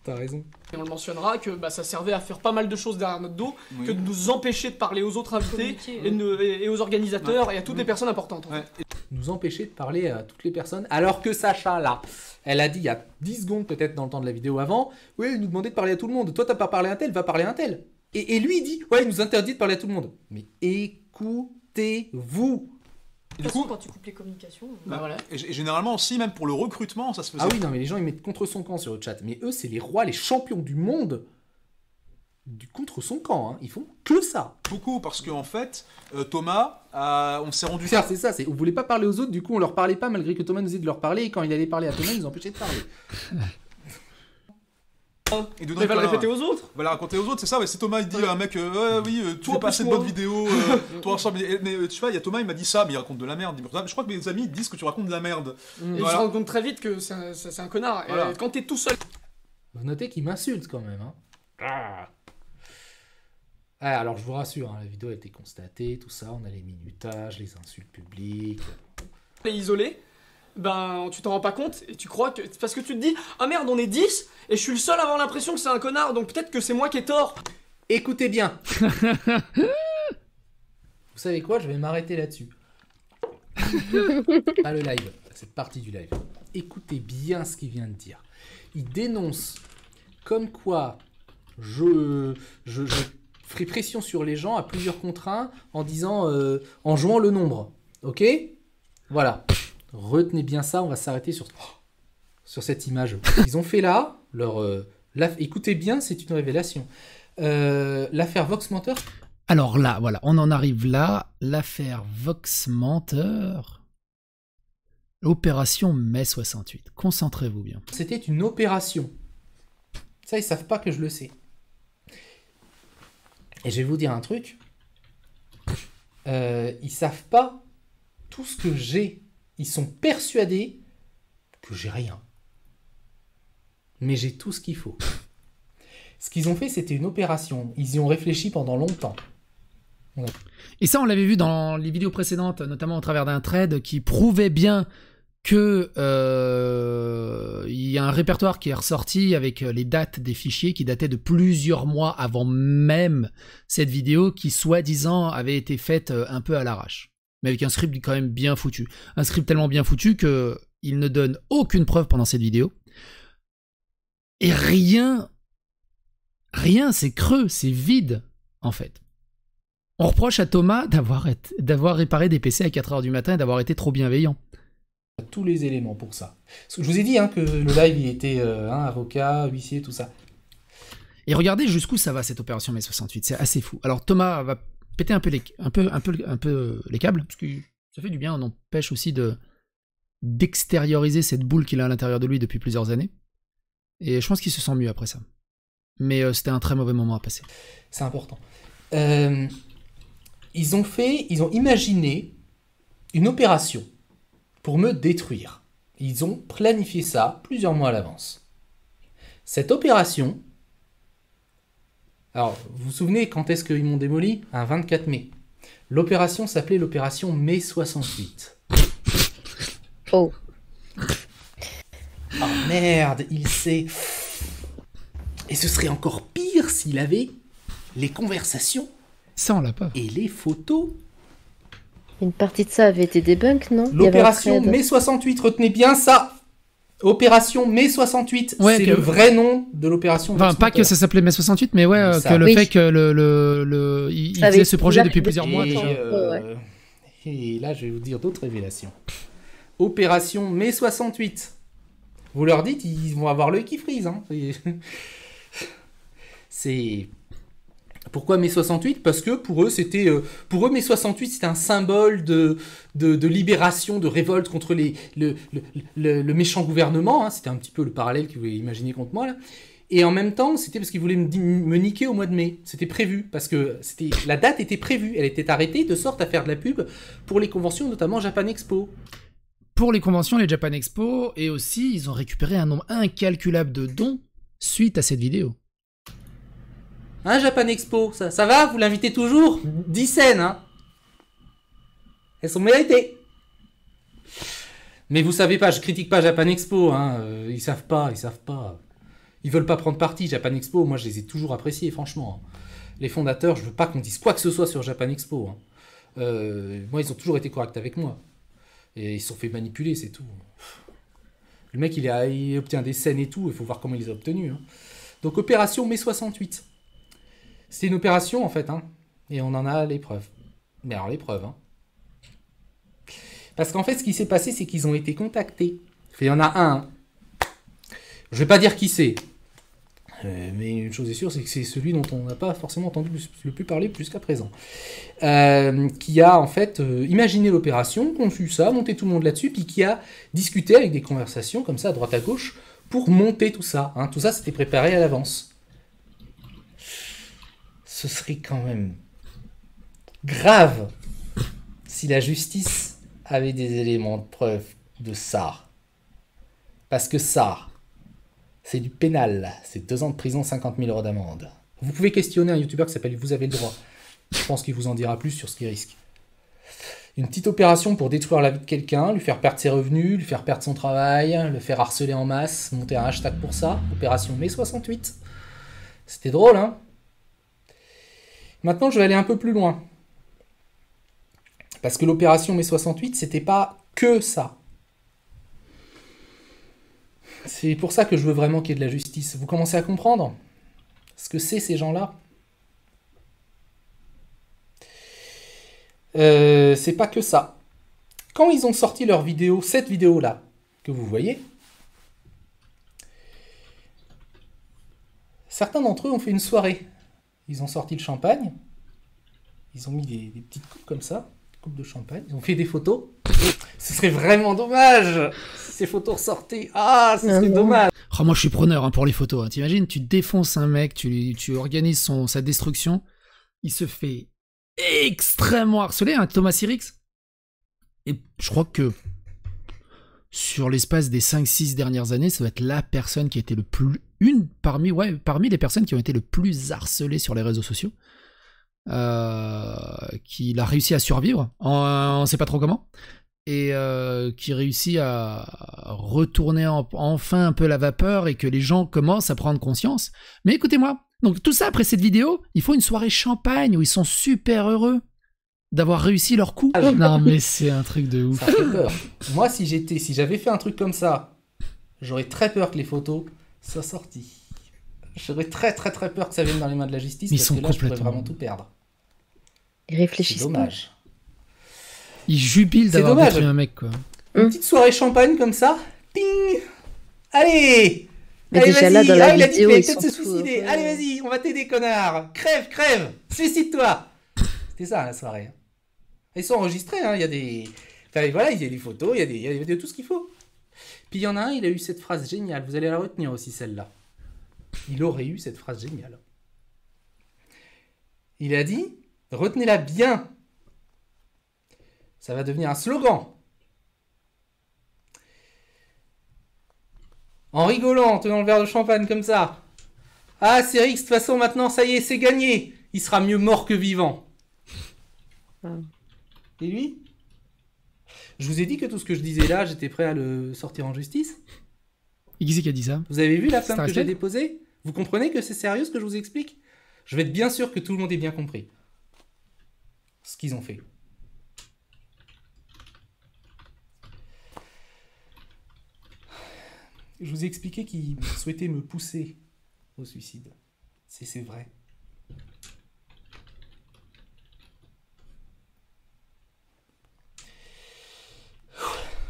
T'as raison. Et on le mentionnera que bah, ça servait à faire pas mal de choses derrière notre dos, que de nous empêcher de parler aux autres invités et aux organisateurs et à toutes les personnes importantes. En fait. Nous empêcher de parler à toutes les personnes, alors que Sacha, là, elle a dit il y a 10 secondes peut-être dans le temps de la vidéo avant, oui, il nous demandait de parler à tout le monde. Toi, t'as pas parlé à un tel, va parler à un tel. Et lui, il dit, ouais, il nous interdit de parler à tout le monde. Mais écoutez-vous. De toute façon, quand tu coupes les communications... Voilà. Et généralement aussi, même pour le recrutement, ça se faisait. Ah oui, non, mais les gens, ils mettent contre son camp sur le chat. Mais eux, c'est les rois, les champions du monde contre son camp. Hein. Ils font que ça. Beaucoup, parce qu'en fait, Thomas, on s'est rendu compte... C'est ça, on voulait pas parler aux autres, du coup, on leur parlait pas, malgré que Thomas nous disait de leur parler, et quand il allait parler à Thomas, il nous empêchait de parler. Et mais va le répéter aux autres. Va le raconter aux autres, c'est ça. Ouais, c'est Thomas, il dit à un mec, oui, tu fais pas assez de bonnes vidéos, toi ensemble. Mais tu vois, il y a Thomas, il m'a dit ça, mais il raconte de la merde. Je crois que mes amis disent que tu racontes de la merde. Et voilà. Tu te rends compte très vite que c'est un connard. Voilà. Et quand t'es tout seul. Vous notez qu'il m'insulte quand même. Hein. Alors je vous rassure, hein, la vidéo a été constatée, tout ça, on a les minutages, les insultes publiques. T'es isolé. Ben, tu t'en rends pas compte et tu crois que... Parce que tu te dis, ah merde, on est 10 et je suis le seul à avoir l'impression que c'est un connard, donc peut-être que c'est moi qui ai tort. Écoutez bien. Vous savez quoi, je vais m'arrêter là-dessus. Pas le live, cette partie du live. Écoutez bien ce qu'il vient de dire. Il dénonce comme quoi je ferai pression sur les gens à plusieurs contre 1 en disant, en jouant le nombre. Ok ? Voilà. Retenez bien ça, on va s'arrêter sur cette image. Ils ont fait là, écoutez bien, c'est une révélation. L'affaire Vox Menteur. Alors là, voilà, on en arrive là. L'affaire Vox Menteur. Opération mai 68. Concentrez-vous bien. C'était une opération. Ça, ils savent pas que je le sais. Et je vais vous dire un truc. Ils savent pas tout ce que j'ai. Ils sont persuadés que j'ai rien. Mais j'ai tout ce qu'il faut. Ce qu'ils ont fait, c'était une opération. Ils y ont réfléchi pendant longtemps. Et ça, on l'avait vu dans les vidéos précédentes, notamment au travers d'un thread qui prouvait bien que il y a un répertoire qui est ressorti avec les dates des fichiers qui dataient de plusieurs mois avant même cette vidéo qui, soi-disant, avait été faite un peu à l'arrache. Mais avec un script quand même bien foutu. Un script tellement bien foutu qu'il ne donne aucune preuve pendant cette vidéo. Et rien, c'est creux, c'est vide, en fait. On reproche à Thomas d'avoir réparé des PC à 4h du matin et d'avoir été trop bienveillant. Tous les éléments pour ça. Parce que je vous ai dit que le live, il était avocat, huissier, tout ça. Et regardez jusqu'où ça va, cette opération mai 68. C'est assez fou. Alors Thomas va péter un peu les câbles, parce que ça fait du bien, on empêche aussi d'extérioriser cette boule qu'il a à l'intérieur de lui depuis plusieurs années. Et je pense qu'il se sent mieux après ça. Mais c'était un très mauvais moment à passer. C'est important. Ils ont imaginé une opération pour me détruire. Ils ont planifié ça plusieurs mois à l'avance. Cette opération... Alors, vous vous souvenez quand est-ce qu'ils m'ont démoli ? Un 24 mai. L'opération s'appelait l'opération mai 68. Oh. Oh merde, il sait. Et ce serait encore pire s'il avait les conversations. Ça, on l'a pas. Et les photos. Une partie de ça avait été débunk, non ? L'opération mai 68, retenez bien ça. Opération mai 68, ouais, c'est le vrai nom de l'opération. Enfin, pas que ça s'appelait mai 68, mais ouais, que le fait que il faisait ce projet depuis plusieurs mois. Et là, je vais vous dire d'autres révélations. Opération mai 68. Vous leur dites, ils vont avoir l'œil qui frise. Hein. C'est... Pourquoi mai 68 ? Parce que pour eux, mai 68, c'était un symbole de libération, de révolte contre le méchant gouvernement. Hein. C'était un petit peu le parallèle que vous imaginez contre moi. Là. Et en même temps, c'était parce qu'ils voulaient me niquer au mois de mai. C'était prévu, parce que la date était prévue. Elle était arrêtée de sorte à faire de la pub pour les conventions, notamment Japan Expo. Pour les conventions, les Japan Expo, et aussi, ils ont récupéré un nombre incalculable de dons suite à cette vidéo. Hein, Japan Expo, ça va ? Vous l'invitez toujours ? 10 scènes, hein ? Elles sont méritées. Mais vous savez pas, je critique pas Japan Expo, hein. Ils savent pas. Ils veulent pas prendre parti, Japan Expo. Moi, je les ai toujours appréciés, franchement. Les fondateurs, je veux pas qu'on dise quoi que ce soit sur Japan Expo. Hein. Moi, ils ont toujours été corrects avec moi. Et ils se sont fait manipuler, c'est tout. Le mec, il obtient des scènes et tout, il faut voir comment il les a obtenues. Hein. Donc, opération mai 68. C'était une opération, en fait, hein. Et on en a les preuves. Mais alors, les preuves, hein. Parce qu'en fait, ce qui s'est passé, c'est qu'ils ont été contactés. Il y en a un. Je vais pas dire qui c'est. Mais une chose est sûre, c'est que c'est celui dont on n'a pas forcément entendu le plus parler jusqu'à présent. Qui a en fait imaginé l'opération, conçu ça, monté tout le monde là-dessus, puis qui a discuté avec des conversations comme ça à droite à gauche pour monter tout ça. Hein. Tout ça, c'était préparé à l'avance. Ce serait quand même grave si la justice avait des éléments de preuve de ça. Parce que ça, c'est du pénal. C'est 2 ans de prison, 50 000 € d'amende. Vous pouvez questionner un youtubeur qui s'appelle Vous avez le droit. Je pense qu'il vous en dira plus sur ce qu'il risque. Une petite opération pour détruire la vie de quelqu'un, lui faire perdre ses revenus, lui faire perdre son travail, le faire harceler en masse, monter un hashtag pour ça. Opération mai 68. C'était drôle, hein? Maintenant, je vais aller un peu plus loin. Parce que l'opération mai 68, c'était pas que ça. C'est pour ça que je veux vraiment qu'il y ait de la justice. Vous commencez à comprendre ce que c'est ces gens-là? C'est pas que ça. Quand ils ont sorti leur vidéo, cette vidéo-là, que vous voyez, certains d'entre eux ont fait une soirée. Ils ont sorti le champagne, ils ont mis des petites coupes comme ça, coupes de champagne, ils ont fait des photos. Ce serait vraiment dommage si ces photos ressortaient. Ah, ce serait dommage. Oh, moi, je suis preneur hein, pour les photos. Hein. T'imagines, tu défonces un mec, tu organises sa destruction, il se fait extrêmement harcelé, hein, Thomas Sirix. Et je crois que sur l'espace des 5-6 dernières années, ça va être la personne qui a été le plus... parmi les personnes qui ont été le plus harcelées sur les réseaux sociaux. Qu'il a réussi à survivre, on ne sait pas trop comment, et qui réussit à retourner enfin un peu la vapeur et que les gens commencent à prendre conscience. Mais écoutez-moi, donc tout ça après cette vidéo, il faut une soirée champagne où ils sont super heureux d'avoir réussi leur coup. Non mais c'est un truc de ouf. Ça fait peur. Moi si j'avais fait un truc comme ça, j'aurais très peur que les photos soient sorties. J'aurais très très très peur que ça vienne dans les mains de la justice, parce que là je pourrais vraiment tout perdre. Ils réfléchissent. C'est dommage. Ils jubilent d'avoir détruit un mec, quoi. Une petite soirée champagne comme ça. Ping. Allez. Mais allez, déjà là, dans la il a dit vidéo, qu'il allait ils peut-être se suicider. Allez, vas-y, on va t'aider, connard. Crève. Suicide-toi. C'était ça, la soirée. Ils sont enregistrés, hein. Il y a des... Enfin, voilà, il y a des photos, il y a tout ce qu'il faut. Puis il y en a un, il a eu cette phrase géniale. Vous allez la retenir aussi, celle-là. Il aurait eu cette phrase géniale. Il a dit, retenez-la bien. Ça va devenir un slogan. En rigolant, en tenant le verre de champagne comme ça. Ah, Sirix, de toute façon, maintenant, ça y est, c'est gagné. Il sera mieux mort que vivant. Et lui? Je vous ai dit que tout ce que je disais là, j'étais prêt à le sortir en justice. Et qui c'est qui a dit ça? Vous avez vu la plainte que j'ai déposée? Vous comprenez que c'est sérieux ce que je vous explique? Je vais être bien sûr que tout le monde ait bien compris ce qu'ils ont fait. Je vous ai expliqué qu'ils souhaitaient me pousser au suicide. C'est vrai.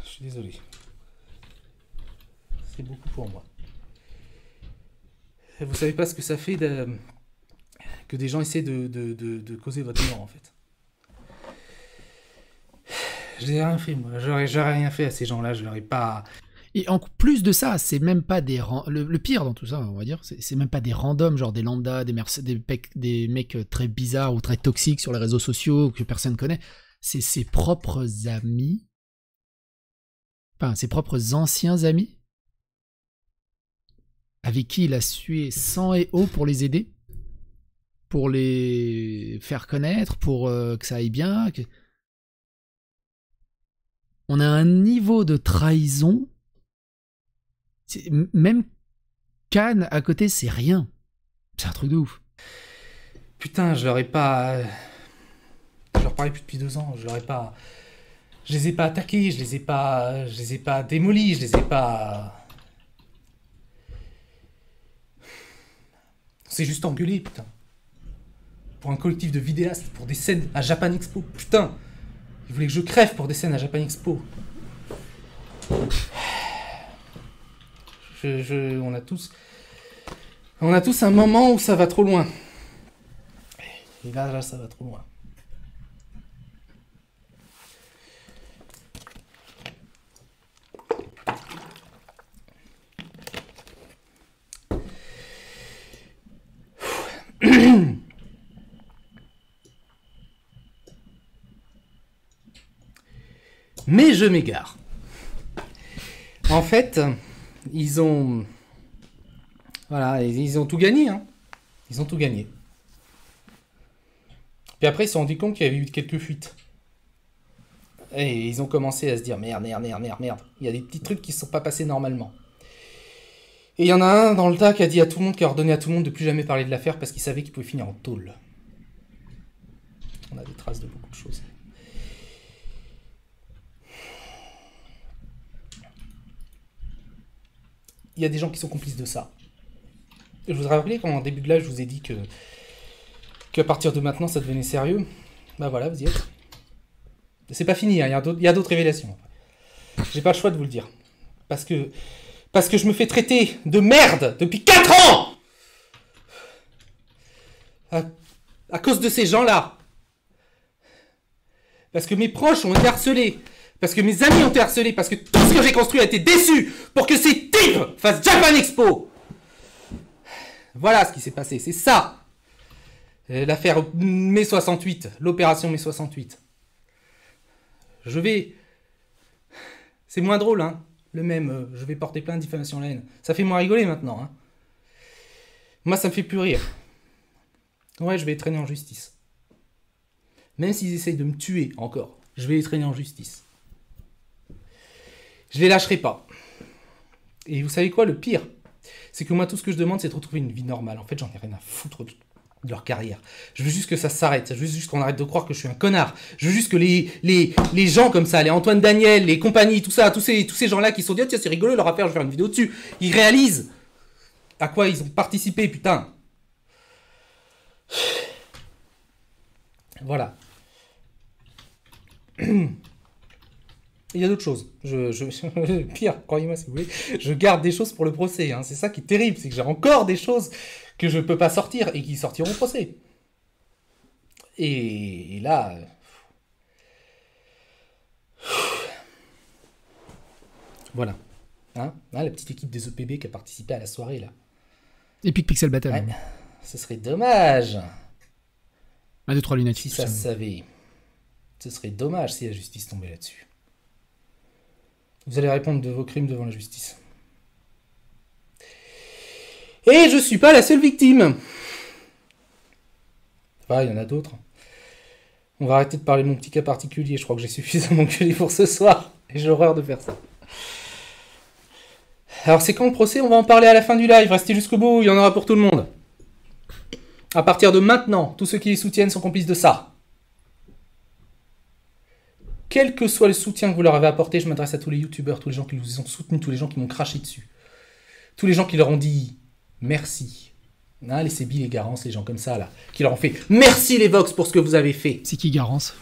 Je suis désolé. C'est beaucoup pour moi. Vous savez pas ce que ça fait que des gens essaient de causer votre mort, en fait. J'ai rien fait, moi. J'aurais rien fait à ces gens-là. Je leur ai pas... Et en plus de ça, c'est même pas des... Le pire dans tout ça, on va dire, c'est même pas des randoms, genre des lambda, des mecs très bizarres ou très toxiques sur les réseaux sociaux que personne connaît. C'est ses propres amis, enfin ses propres anciens amis, avec qui il a sué sang et eau pour les aider, pour les faire connaître, pour que ça aille bien. On a un niveau de trahison... Même Cannes à côté, c'est rien. C'est un truc de ouf. Putain, je leur ai pas... Je leur parlais plus depuis 2 ans. Je les ai pas attaqués, je les ai pas démolis, je les ai pas... On s'est juste engueulé, putain. Pour un collectif de vidéastes, pour des scènes à Japan Expo, putain. Il voulait que je crève pour des scènes à Japan Expo. On a tous un moment où ça va trop loin. Et là, ça va trop loin. Mais je m'égare. En fait, ils ont tout gagné, hein. Ils ont tout gagné. Puis après, ils se sont rendus compte qu'il y avait eu quelques fuites. Et ils ont commencé à se dire merde. Il y a des petits trucs qui ne sont pas passés normalement. Et il y en a un dans le tas qui a dit à tout le monde, qui a ordonné à tout le monde de plus jamais parler de l'affaire parce qu'il savait qu'il pouvait finir en tôle. On a des traces de beaucoup de choses. Il y a des gens qui sont complices de ça. Je voudrais rappeler qu'en début de live, je vous ai dit qu'à partir de maintenant, ça devenait sérieux. Bah voilà, vous y êtes. C'est pas fini, hein, il y a d'autres révélations. J'ai pas le choix de vous le dire. Parce que je me fais traiter de merde depuis 4 ans à cause de ces gens-là. Parce que mes proches ont été harcelés. Parce que mes amis ont été harcelés. Parce que tout ce que j'ai construit a été déçu pour que ces types fassent Japan Expo. Voilà ce qui s'est passé. C'est ça. L'affaire mai 68. L'opération mai 68. C'est moins drôle, hein. Je vais porter plainte de diffamation à la haine. Ça fait moins rigoler maintenant, hein. Moi, ça me fait plus rire. Ouais, je vais les traîner en justice. Même s'ils essayent de me tuer encore, je vais les traîner en justice. Je les lâcherai pas. Et vous savez quoi, le pire, c'est que moi, tout ce que je demande, c'est de retrouver une vie normale. En fait, j'en ai rien à foutre de leur carrière. Je veux juste que ça s'arrête. Je veux juste qu'on arrête de croire que je suis un connard. Je veux juste que les gens comme ça, les Antoine Daniel, les compagnies, tout ça, tous ces gens-là qui se sont dit, tiens, c'est rigolo leur affaire, je vais faire une vidéo dessus. Ils réalisent à quoi ils ont participé, putain. Voilà. Il y a d'autres choses. Pire, croyez-moi si vous voulez, je garde des choses pour le procès. Hein. C'est ça qui est terrible, c'est que j'ai encore des choses que je ne peux pas sortir et qui sortiront au procès. Et là... Voilà. Hein, la petite équipe des EPB qui a participé à la soirée, là. Epic Pixel Battle. Ouais. Ce serait dommage. 2-3 lunettes. Si ça se savait. Ce serait dommage si la justice tombait là-dessus. Vous allez répondre de vos crimes devant la justice. Et je suis pas la seule victime. Enfin, il y en a d'autres. On va arrêter de parler de mon petit cas particulier. Je crois que j'ai suffisamment gueulé pour ce soir. Et j'ai horreur de faire ça. Alors c'est quand le procès? On va en parler à la fin du live. Restez jusqu'au bout, il y en aura pour tout le monde. À partir de maintenant, tous ceux qui les soutiennent sont complices de ça. Quel que soit le soutien que vous leur avez apporté, je m'adresse à tous les youtubeurs, tous les gens qui vous ont soutenus, tous les gens qui m'ont craché dessus. Tous les gens qui leur ont dit merci. Hein, les Sébi, les Garance, les gens comme ça, là. Qui leur ont fait merci les Vox pour ce que vous avez fait. C'est qui Garance?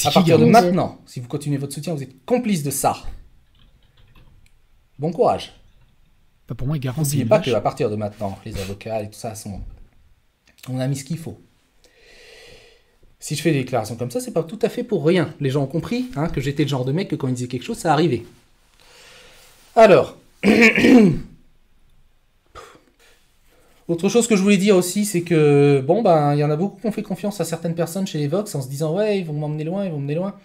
À partir de maintenant, si vous continuez votre soutien, vous êtes complices de ça. Bon courage. Pas pour moi, Garance. N'oubliez pas qu'à partir de maintenant, les avocats et tout ça sont... On a mis ce qu'il faut. Si je fais des déclarations comme ça, c'est pas tout à fait pour rien. Les gens ont compris hein, que j'étais le genre de mec que quand ils disaient quelque chose, ça arrivait. Alors... Autre chose que je voulais dire aussi, c'est que, bon, ben, il y en a beaucoup qui ont fait confiance à certaines personnes chez les Vox en se disant, ouais, ils vont m'emmener loin, ils vont m'emmener loin.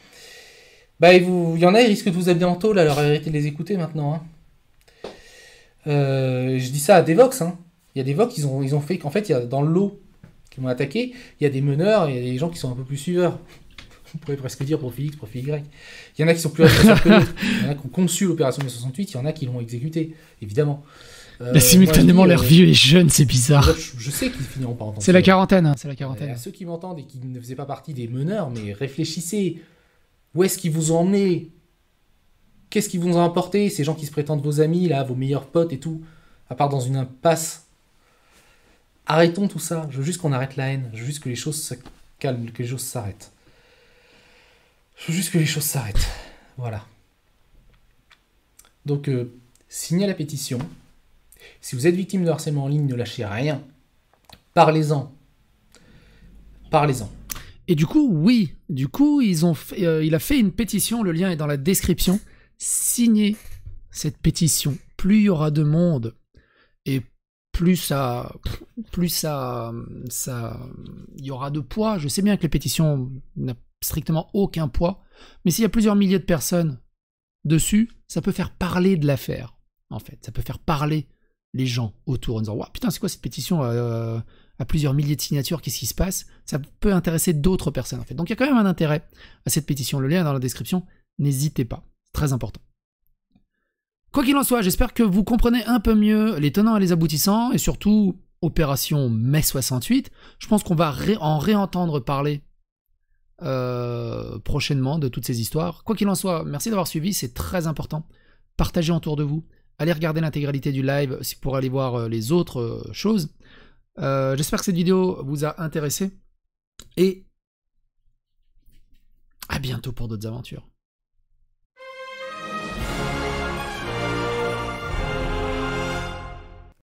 Bah, il y en a, ils risquent de vous amener en tôle, alors arrêtez de les écouter maintenant. Hein. Je dis ça à des Vox, hein. Il y a des Vox, ils ont fait qu'en fait, il y a dans le lot qui m'ont attaqué, il y a des meneurs, il y a des gens qui sont un peu plus suiveurs. On pourrait presque dire profil X, profil Y. Il y en a qui sont plus responsables que d'autres. Il y en a qui ont conçu l'opération de 68, il y en a qui l'ont exécutée, évidemment. Mais simultanément, l'air vieux et jeune, c'est bizarre. Je sais qu'ils finiront par entendre. C'est la quarantaine, hein, c'est la quarantaine. À ceux qui m'entendent et qui ne faisaient pas partie des meneurs, mais réfléchissez. Où est-ce qu'ils vous ont emmené? Qu'est-ce qu'ils vous ont apporté? Ces gens qui se prétendent vos amis, là, vos meilleurs potes et tout, à part dans une impasse. Arrêtons tout ça. Je veux juste qu'on arrête la haine. Je veux juste que les choses se calment, que les choses s'arrêtent. Il faut juste que les choses s'arrêtent. Voilà. Donc, signez la pétition. Si vous êtes victime de harcèlement en ligne, ne lâchez rien. Parlez-en. Parlez-en. Et du coup, oui. Du coup, il a fait une pétition. Le lien est dans la description. Signez cette pétition. Plus il y aura de monde et plus il y aura de poids. Je sais bien que les pétitions n'ont strictement aucun poids, mais s'il y a plusieurs milliers de personnes dessus, ça peut faire parler de l'affaire, en fait. Ça peut faire parler les gens autour en disant « Wow, putain, c'est quoi cette pétition à plusieurs milliers de signatures, qu'est-ce qui se passe ?» Ça peut intéresser d'autres personnes, en fait. Donc il y a quand même un intérêt à cette pétition. Le lien est dans la description. N'hésitez pas. C'est très important. Quoi qu'il en soit, j'espère que vous comprenez un peu mieux les tenants et les aboutissants, et surtout Opération Mai 68. Je pense qu'on va en réentendre parler prochainement de toutes ces histoires. Quoi qu'il en soit, merci d'avoir suivi, c'est très important. Partagez autour de vous. Allez regarder l'intégralité du live pour aller voir les autres choses. J'espère que cette vidéo vous a intéressé. Et à bientôt pour d'autres aventures.